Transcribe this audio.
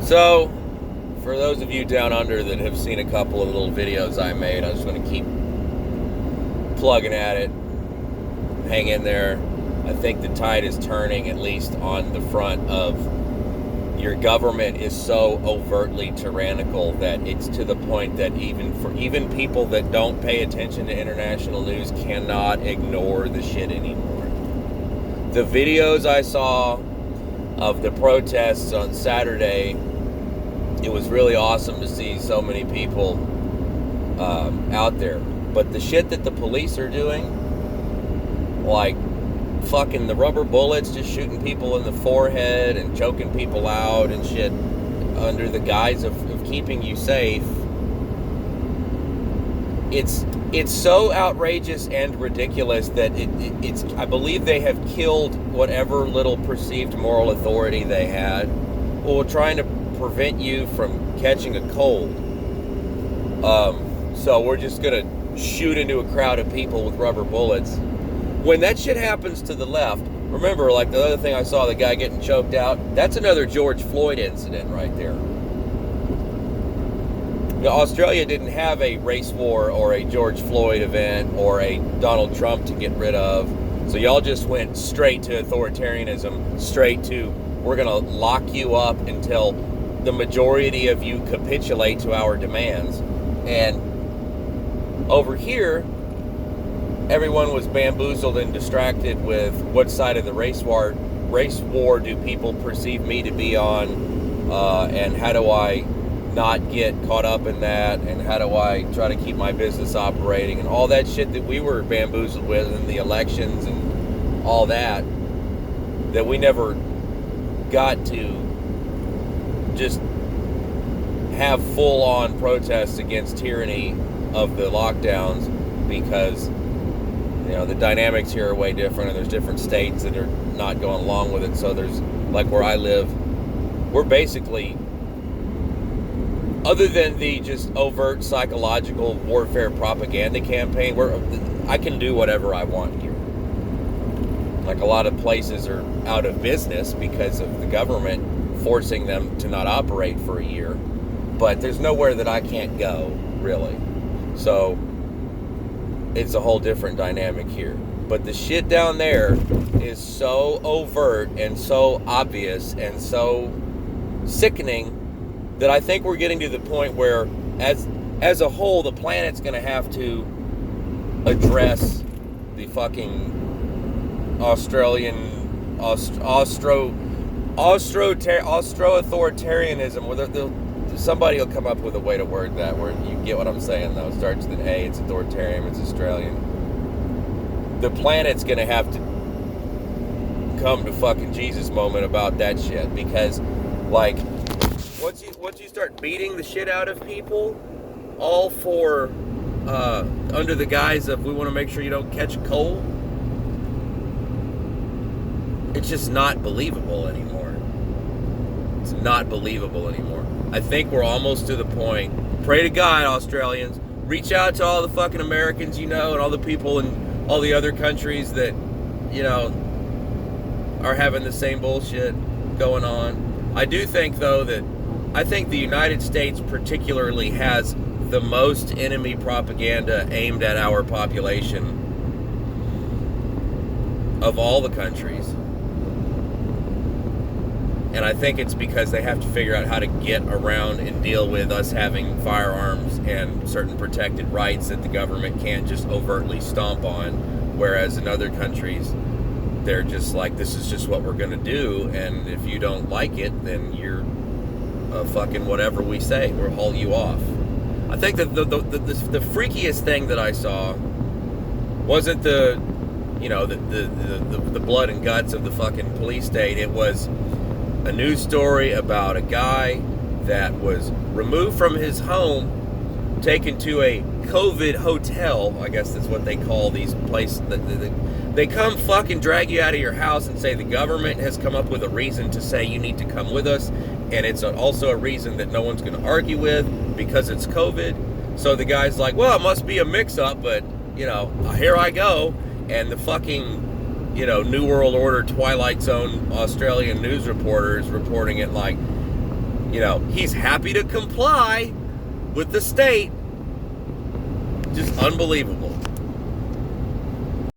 So, for those of you down under that have seen a couple of little videos I made, I'm just going to keep plugging at it. Hang in there. I think the tide is turning, at least on the front of your government is so overtly tyrannical that it's to the point that even people that don't pay attention to international news cannot ignore the shit anymore. The videos I saw of the protests on Saturday, it was really awesome to see so many people out there. But the shit that the police are doing, like fucking the rubber bullets, just shooting people in the forehead and choking people out and shit under the guise of keeping you safe, it's so outrageous and ridiculous that it's I believe they have killed whatever little perceived moral authority they had while trying to prevent you from catching a cold. So we're just gonna shoot into a crowd of people with rubber bullets. When that shit happens to the left, remember, like the other thing I saw, the guy getting choked out, that's another George Floyd incident right there. Now, Australia didn't have a race war or a George Floyd event or a Donald Trump to get rid of. So y'all just went straight to authoritarianism, straight to, we're going to lock you up until the majority of you capitulate to our demands. And over here, everyone was bamboozled and distracted with what side of the race war do people perceive me to be on, and how do I not get caught up in that, and how do I try to keep my business operating, and all that shit that we were bamboozled with in the elections and all that we never got to just have full-on protests against tyranny of the lockdowns, because the dynamics here are way different, and there's different states that are not going along with it. So there's, like where I live, we're basically, other than the just overt psychological warfare propaganda campaign, I can do whatever I want here. Like a lot of places are out of business because of the government forcing them to not operate for a year. But there's nowhere that I can't go, really. So it's a whole different dynamic here. But the shit down there is so overt and so obvious and so sickening that I think we're getting to the point where as a whole, the planet's going to have to address the fucking Austrail-otarianism, where somebody will come up with a way to word that, where you get what I'm saying, though. It starts with an A, it's authoritarian, it's Australian. The planet's going to have to come to fucking Jesus moment about that shit, because, like, once you start beating the shit out of people, all for, under the guise of we want to make sure you don't catch a cold, it's just not believable anymore. It's not believable anymore. I think we're almost to the point. Pray to God, Australians. Reach out to all the fucking Americans and all the people in all the other countries that, are having the same bullshit going on. I do think, though, that I think the United States particularly has the most enemy propaganda aimed at our population of all the countries. And I think it's because they have to figure out how to get around and deal with us having firearms and certain protected rights that the government can't just overtly stomp on. Whereas in other countries, they're just like, this is just what we're going to do. And if you don't like it, then you're fucking whatever we say. We'll haul you off. I think that the freakiest thing that I saw wasn't the blood and guts of the fucking police state. It was a news story about a guy that was removed from his home, taken to a COVID hotel. I guess that's what they call these places. They come fucking drag you out of your house and say the government has come up with a reason to say you need to come with us. And it's also a reason that no one's going to argue with because it's COVID. So the guy's like, well, it must be a mix-up, but, here I go. And the fucking New World Order Twilight Zone Australian news reporters reporting it like, he's happy to comply with the state. Just unbelievable.